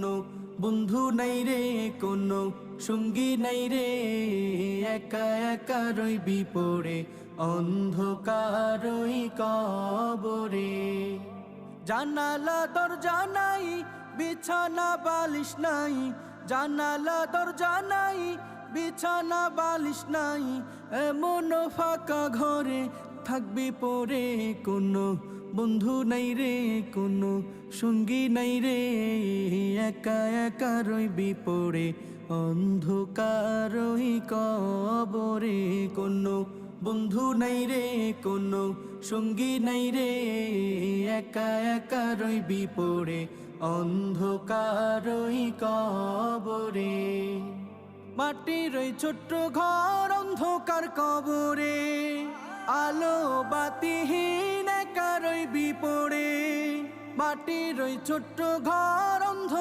কোনো বন্ধু নাই রে, কোনো সঙ্গী নাই রে, একা একা রইবি পড়ে অন্ধকারই কবরে। জানালা দরজা নাই, বিছানা বালিশ নাই, জানালা দরজা নাই, বিছানা বালিশ নাই, এমন ফাঁকা ঘরে থাকবি পড়ে। কোনো বন্ধু নাই রে, কোনো সঙ্গী নাই রে, একা একা রইবি পড়ে অন্ধকারই কবরে। কোনো বন্ধু নাই রে, কোনো সঙ্গী নাই রে, একা একা রইবি পড়ে অন্ধকারই কবরে। মাটির ওই ছোট্ট ঘর অন্ধকার কবরে, আলো বাতিহীন একা রইবি পড়ে। মাটির ওই ছোট্ট ঘর অন্ধকার